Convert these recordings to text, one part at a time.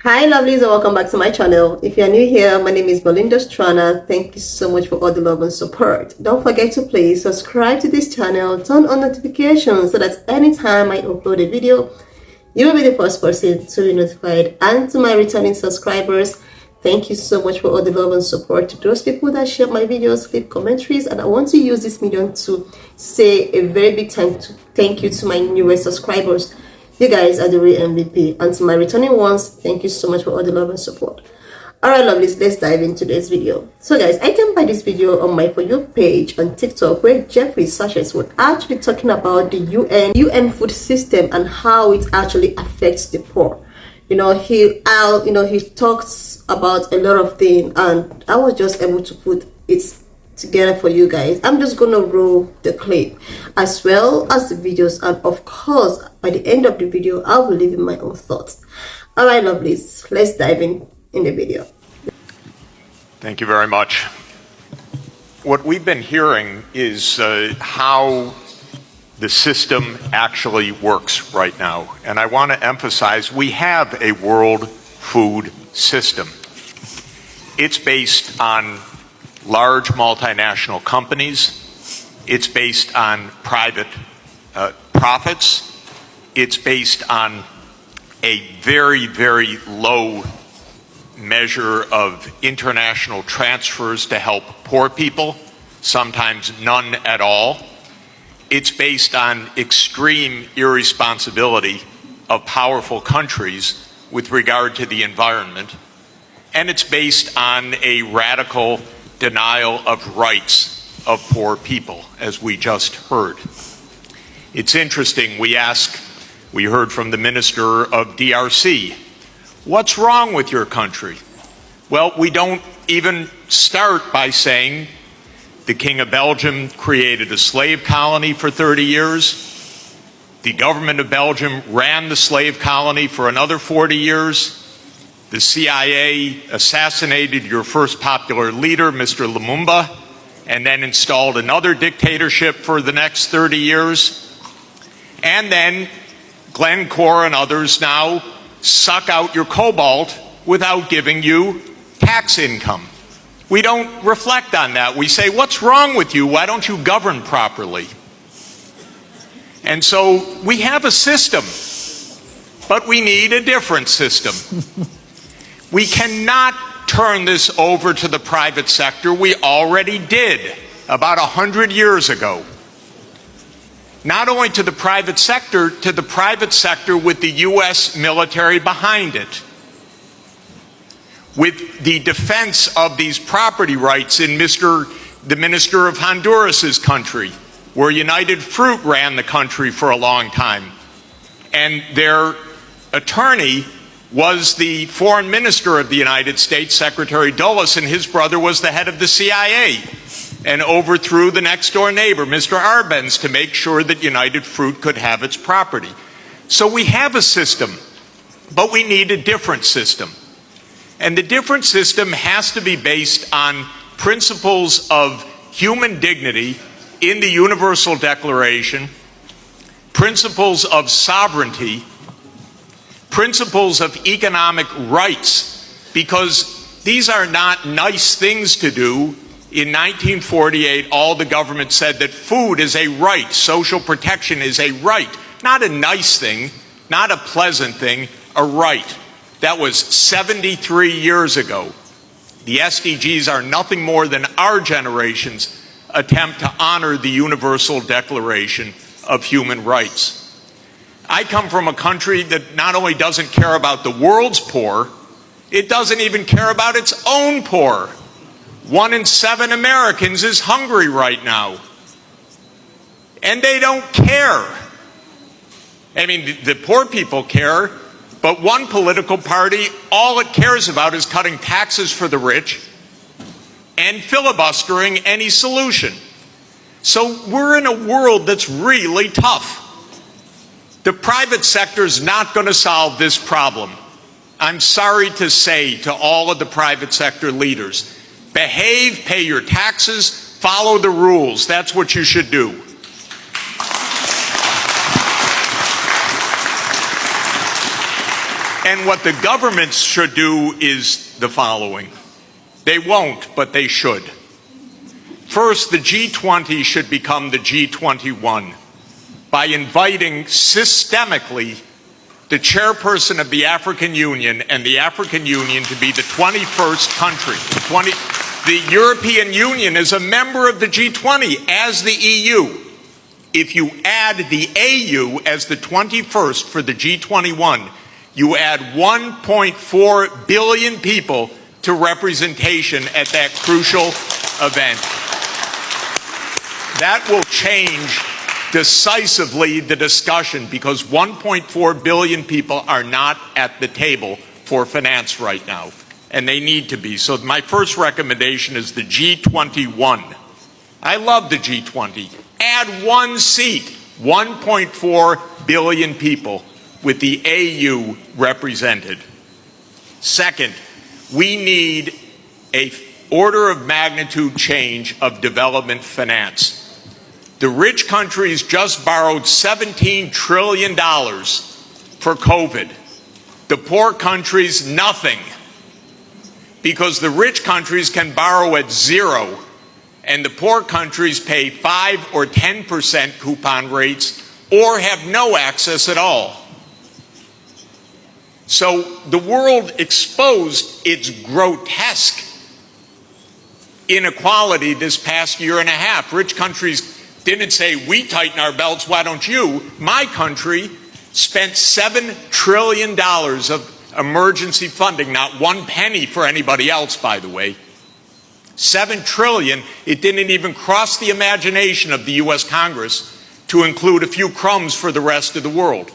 Hi lovelies, and welcome back to my channel. If you are new here, my name is Belinda Strana. Thank you so much for all the love and support. Don't forget to please subscribe to this channel, turn on notifications so that anytime I upload a video, you will be the first person to be notified. And to my returning subscribers, thank you so much for all the love and support. To those people that share my videos, leave commentaries, and I want to use this medium to say a very big thank you to my newest subscribers. You guys are the real MVP. And to my returning ones, thank you so much for all the love and support. Alright lovelies, let's dive into this video. So guys, I came by this video on my For You page on TikTok where Jeffrey Sachs was actually talking about the UN food system and how it actually affects the poor. He talks about a lot of things, and I was just able to put it together for you guys. I'm just gonna roll the clip as well as the videos, and of course by the end of the video I will leave in my own thoughts. All right lovelies, let's dive in the video. Thank you very much. What we've been hearing is how the system actually works right now, and I want to emphasize we have a world food system. It's based on large multinational companies. It's based on private profits. It's based on a very, very low measure of international transfers to help poor people, sometimes none at all. It's based on extreme irresponsibility of powerful countries with regard to the environment. And it's based on a radical denial of rights of poor people, as we just heard. It's interesting, we heard from the Minister of DRC, what's wrong with your country? Well, we don't even start by saying the King of Belgium created a slave colony for 30 years. The government of Belgium ran the slave colony for another 40 years. The CIA assassinated your first popular leader, Mr. Lumumba, and then installed another dictatorship for the next 30 years. And then Glencore and others now suck out your cobalt without giving you tax income. We don't reflect on that. We say, what's wrong with you? Why don't you govern properly? And so we have a system, but we need a different system. We cannot turn this over to the private sector. We already did about 100 years ago. Not only to the private sector with the U.S. military behind it, with the defense of these property rights in the Minister of Honduras's country, where United Fruit ran the country for a long time. And their attorney was the foreign minister of the United States, Secretary Dulles, and his brother was the head of the CIA and overthrew the next door neighbor, Mr. Arbenz, to make sure that United Fruit could have its property. So we have a system, but we need a different system. And the different system has to be based on principles of human dignity in the Universal Declaration, principles of sovereignty, principles of economic rights, because these are not nice things to do. In 1948, all the government said that food is a right, social protection is a right, not a nice thing, not a pleasant thing, a right. That was 73 years ago. The SDGs are nothing more than our generation's attempt to honor the Universal Declaration of Human Rights. I come from a country that not only doesn't care about the world's poor, it doesn't even care about its own poor. 1 in 7 Americans is hungry right now. And they don't care. I mean, the poor people care, but one political party, all it cares about is cutting taxes for the rich and filibustering any solution. So we're in a world that's really tough. The private sector is not going to solve this problem. I'm sorry to say to all of the private sector leaders, behave, pay your taxes, follow the rules. That's what you should do. And what the governments should do is the following. They won't, but they should. First, the G20 should become the G21 by inviting systemically the chairperson of the African Union and the African Union to be the 21st country. The European Union is a member of the G20 as the EU. If you add the AU as the 21st for the G21, you add 1.4 billion people to representation at that crucial event. That will change decisively the discussion because 1.4 billion people are not at the table for finance right now, and they need to be. So my first recommendation is the G21. I love the G20. Add one seat, 1.4 billion people with the AU represented. Second, we need an order of magnitude change of development finance. The rich countries just borrowed $17 trillion for COVID. The poor countries, nothing. Because the rich countries can borrow at zero, and the poor countries pay 5 or 10% coupon rates or have no access at all. So the world exposed its grotesque inequality this past year and a half. Rich countries didn't say, we tighten our belts, why don't you? My country spent $7 trillion of emergency funding, not one penny for anybody else, by the way. $7 trillion, it didn't even cross the imagination of the US Congress to include a few crumbs for the rest of the world.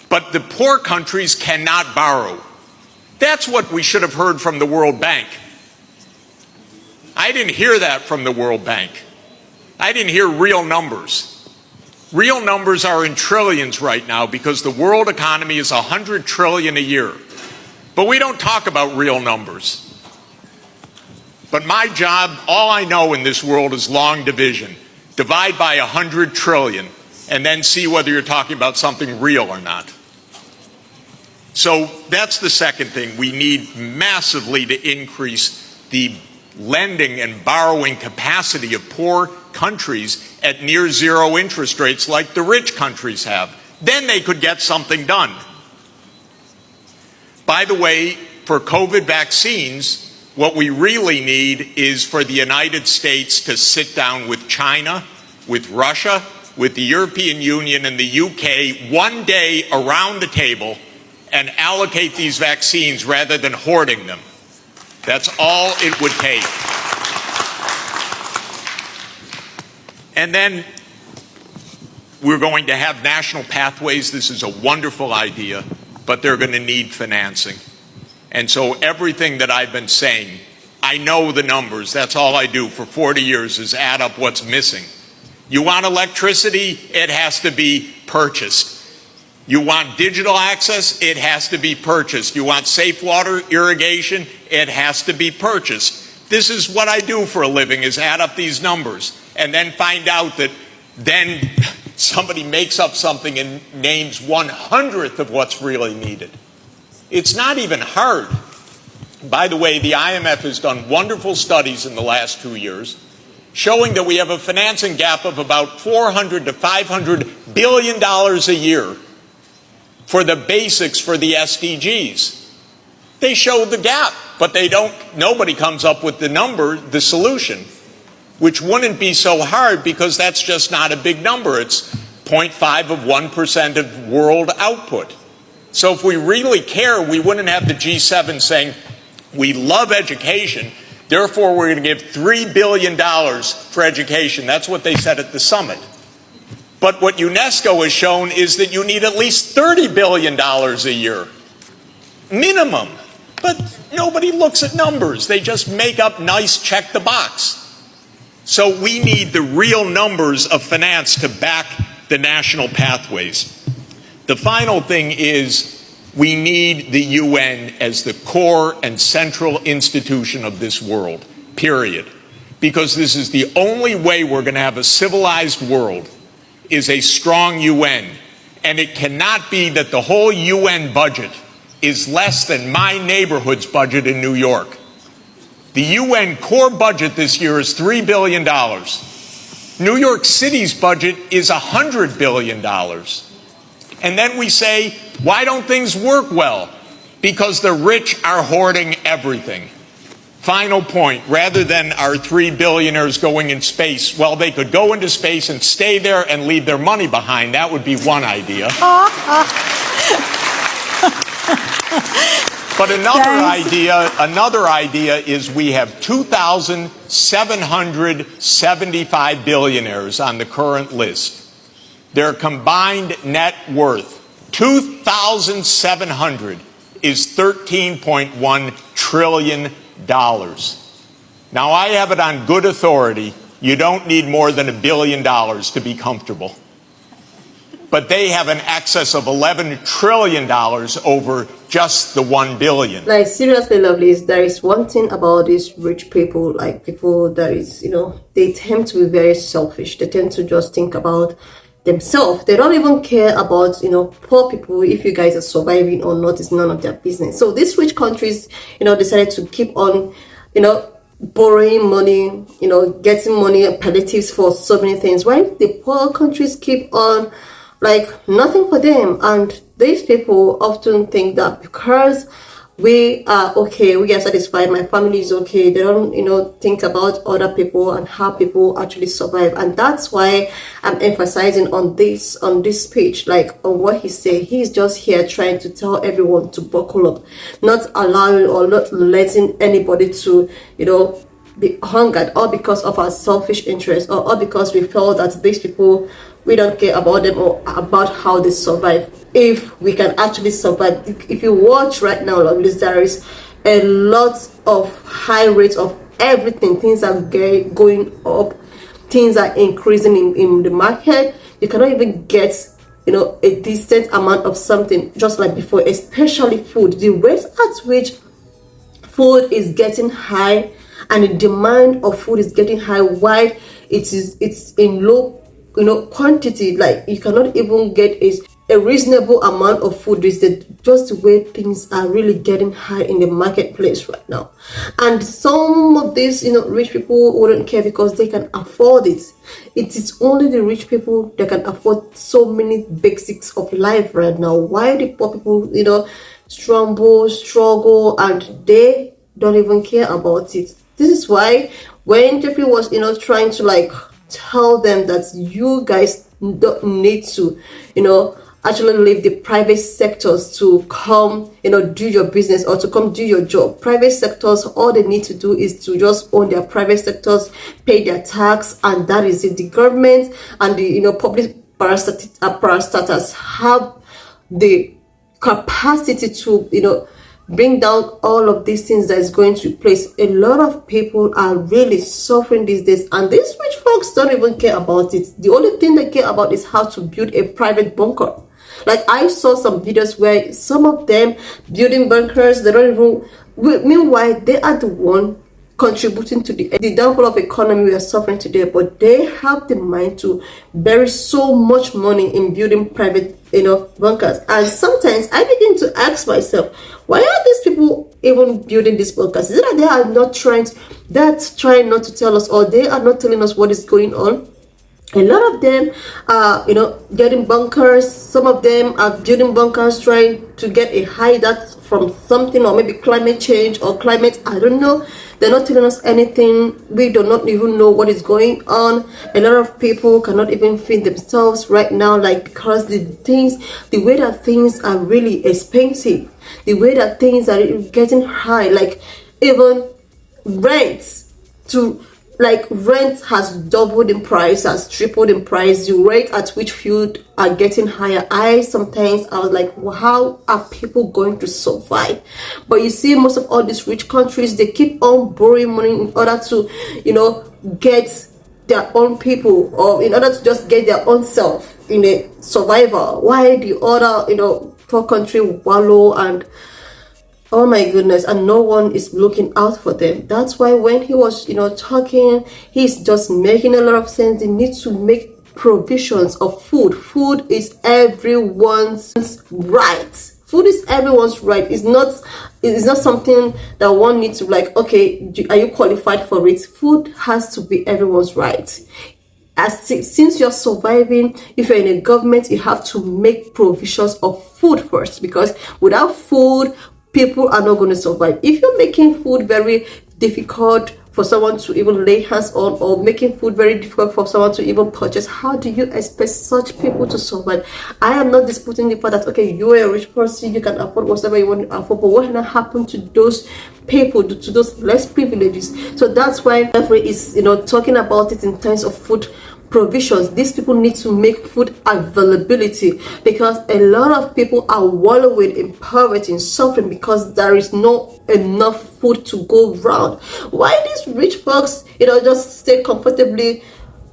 But the poor countries cannot borrow. That's what we should have heard from the World Bank. I didn't hear that from the World Bank. I didn't hear real numbers. Real numbers are in trillions right now because the world economy is $100 trillion a year. But we don't talk about real numbers. But my job, all I know in this world is long division. Divide by 100 trillion and then see whether you're talking about something real or not. So that's the second thing. We need massively to increase the lending and borrowing capacity of poor countries at near zero interest rates like the rich countries have. Then they could get something done. By the way, for COVID vaccines, what we really need is for the United States to sit down with China, with Russia, with the European Union and the UK one day around the table and allocate these vaccines rather than hoarding them. That's all it would take. And then we're going to have national pathways. This is a wonderful idea, but they're going to need financing. And so everything that I've been saying, I know the numbers. That's all I do for 40 years is add up what's missing. You want electricity? It has to be purchased. You want digital access? It has to be purchased. You want safe water irrigation? It has to be purchased. This is what I do for a living, is add up these numbers and then find out that then somebody makes up something and names 1/100th of what's really needed. It's not even hard. By the way, the IMF has done wonderful studies in the last 2 years showing that we have a financing gap of about $400 to $500 billion a year for the basics for the SDGs. They show the gap, but nobody comes up with the number, the solution, which wouldn't be so hard because that's just not a big number. It's 0.5 of 1% of world output. So if we really care, we wouldn't have the G7 saying, we love education, therefore we're going to give $3 billion for education. That's what they said at the summit. But what UNESCO has shown is that you need at least $30 billion a year, minimum. But nobody looks at numbers. They just make up nice check the box. So we need the real numbers of finance to back the national pathways. The final thing is we need the UN as the core and central institution of this world, period. Because this is the only way we're going to have a civilized world, is a strong UN. And it cannot be that the whole UN budget is less than my neighborhood's budget in New York. The UN core budget this year is $3 billion. New York City's budget is $100 billion. And then we say, why don't things work well? Because the rich are hoarding everything. Final point, rather than our 3 billionaires going in space, well, they could go into space and stay there and leave their money behind. That would be one idea. But another idea is we have 2,775 billionaires on the current list. Their combined net worth, 2,700, is $13.1 trillion. Now, I have it on good authority, you don't need more than $1 billion to be comfortable. But they have an excess of $11 trillion over just the $1 billion. Like, seriously, lovelies, there is one thing about these rich people, like people that is, they tend to be very selfish. They tend to just think about themselves. They don't even care about, poor people. If you guys are surviving or not, it's none of their business. So these rich countries, decided to keep on, borrowing money, getting money, palliatives for so many things. While the poor countries keep on, like, nothing for them. And these people often think that because we are okay, we are satisfied, my family is okay, they don't think about other people and how people actually survive. And that's why I'm emphasizing on this speech, like on what he said. He's just here trying to tell everyone to buckle up, not allowing or not letting anybody to be hungered, all because of our selfish interest, or all because we felt that these people, we don't care about them or about how they survive. If we can actually survive, if you watch right now, lovelies, there is a lot of high rates of everything. Things are going up, things are increasing in the market. You cannot even get a decent amount of something just like before, especially food. The rate at which food is getting high and the demand of food is getting high, while it's in low quantity, like you cannot even get a reasonable amount of food. Is just the way things are really getting high in the marketplace right now. And some of these rich people wouldn't care because they can afford it. It is only the rich people that can afford so many basics of life right now, while the poor people struggle, and they don't even care about it. This is why when Jeffrey was trying to like tell them that you guys don't need to actually leave the private sectors to come do your business or to come do your job. Private sectors, all they need to do is to just own their private sectors, pay their tax, and that is it. The government and the public parastatals have the capacity to bring down all of these things that is going to place. A lot of people are really suffering these days, and these rich folks don't even care about it. The only thing they care about is how to build a private bunker. Like, I saw some videos where some of them building bunkers, they don't even, meanwhile they are the one contributing to the downfall of economy we are suffering today, but they have the mind to bury so much money in building private bunkers. And sometimes I begin to ask myself, why are these people even building these bunkers? Is it that they are not trying not to tell us, or they are not telling us what is going on? A lot of them are getting bunkers. Some of them are building bunkers trying to get a hideout from something, or maybe climate change or climate, I don't know. They're not telling us anything. We do not even know what is going on. A lot of people cannot even feed themselves right now, like, because the way that things are really expensive, the way that things are getting high, like even rent has doubled in price, has tripled in price. The rate at which food are getting higher, I was like, well, how are people going to survive? But you see, most of all these rich countries, they keep on borrowing money in order to get their own people, or in order to just get their own self in a survival, while the other poor country wallow and, oh my goodness, and no one is looking out for them. That's why when he was talking, he's just making a lot of sense. They need to make provisions of food. Food is everyone's right. Food is everyone's right. It's not something that one needs to like, okay, are you qualified for it? Food has to be everyone's right. Since you're surviving, if you're in a government, you have to make provisions of food first, because without food, people are not going to survive. If you're making food very difficult for someone to even lay hands on, or making food very difficult for someone to even purchase, how do you expect such people to survive? I am not disputing the fact that, okay, you are a rich person, you can afford whatever you want to afford, but what can happen to those people, to those less privileges? So that's why Jeffrey is, talking about it in terms of food provisions. These people need to make food availability, because a lot of people are wallowing in poverty and suffering because there is not enough food to go around. Why these rich folks, just stay comfortably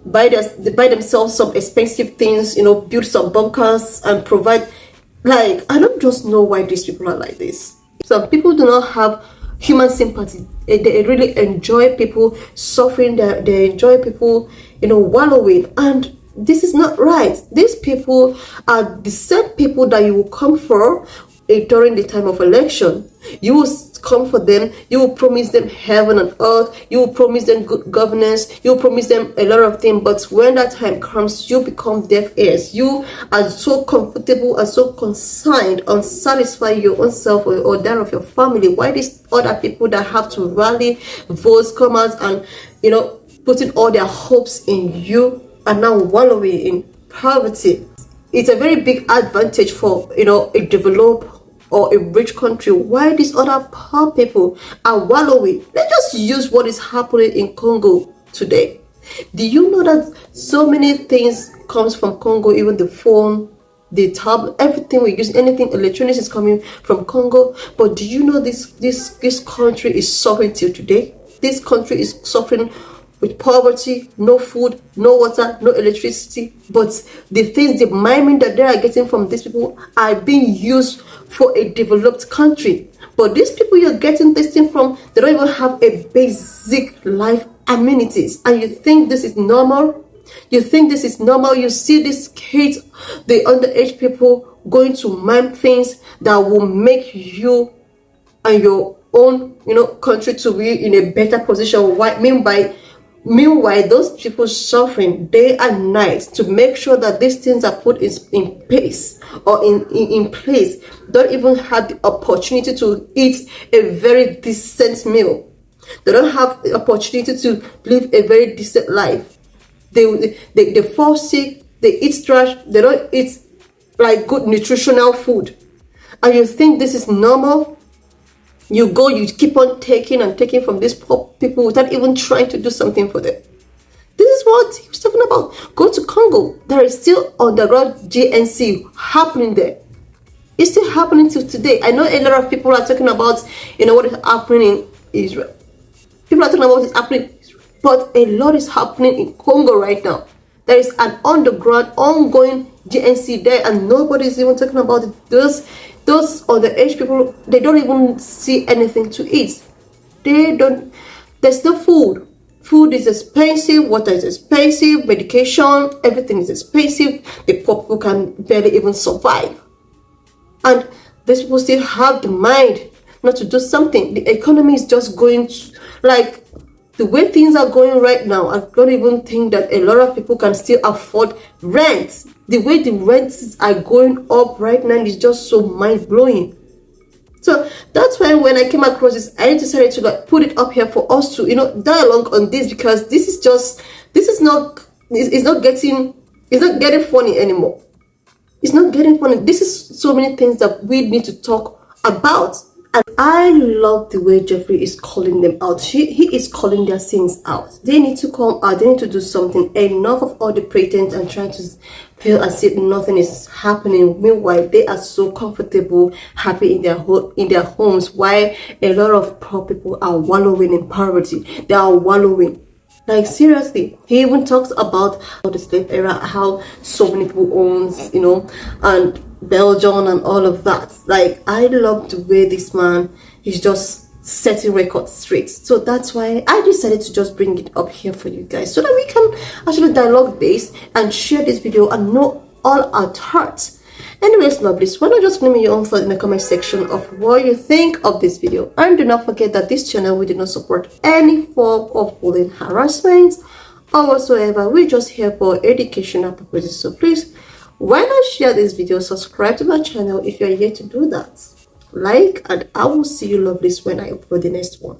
buy themselves some expensive things, build some bunkers and provide. Like, I don't just know why these people are like this. Some people do not have human sympathy. They really enjoy people suffering. They enjoy people, wallowing, and this is not right. These people are the same people that you will come for during the time of election. You will come for them, you will promise them heaven and earth, you will promise them good governance, you will promise them a lot of things, but when that time comes, you become deaf ears. You are so comfortable and so concerned on satisfying your own self or that of your family. Why these other people that have to rally votes come out and putting all their hopes in you are now wallowing in poverty? It's a very big advantage for a developed or a rich country. Why these other poor people are wallowing? Let's just use what is happening in Congo today. Do you know that so many things comes from Congo? Even the phone, the tablet, everything we use, anything electronics is coming from Congo. But do you know this country is suffering till today? This country is suffering with poverty, no food, no water, no electricity. But the things, the mining that they are getting from these people are being used for a developed country. But these people you're getting this thing from, they don't even have a basic life amenities. And you think this is normal? You think this is normal? You see these kids, the underage people, going to mine things that will make you and your own, country to be in a better position. Meanwhile, those people suffering day and night to make sure that these things are put in place or in place, don't even have the opportunity to eat a very decent meal. They don't have the opportunity to live a very decent life. They fall sick, they eat trash, they don't eat like good nutritional food. And you think this is normal? You keep on taking and taking from these poor people without even trying to do something for them. This is what he was talking about. Go to Congo. There is still underground GNC happening there. It's still happening till today. I know a lot of people are talking about, what is happening in Israel. People are talking about what's happening in Israel. But a lot is happening in Congo right now. There is an underground, ongoing GNC there, and nobody's even talking about it. Those underage people, they don't even see anything to eat. There's no food. Food is expensive, water is expensive, medication, everything is expensive. The poor people can barely even survive. And these people still have the mind not to do something. The economy is just going like the way things are going right now. I don't even think that a lot of people can still afford rent. The way the rents are going up right now is just so mind-blowing. So that's why when I came across this, I decided to put it up here for us to dialogue on this, because it's not getting funny anymore. It's not getting funny. This is so many things that we need to talk about. And I love the way Jeffrey is calling them out. He is calling their sins out. They need to come out. They need to do something. Enough of all the pretense and trying to feel as if nothing is happening. Meanwhile, they are so comfortable, happy in their homes. While a lot of poor people are wallowing in poverty. They are wallowing. Like, seriously. He even talks about the slave era, how so many people owns, and Belgium and all of that. Like, I love the way this man is just setting records straight. So that's why I decided to just bring it up here for you guys, so that we can actually dialogue this and share this video and know all our thoughts. Anyways, lovelies, why not just leave me your own thoughts in the comment section of what you think of this video. And do not forget that this channel, we do not support any form of bullying, harassment, or whatsoever. We're just here for educational purposes. So please, why not share this video, subscribe to my channel if you're yet to do that, like, and I will see you lovelies when I upload the next one.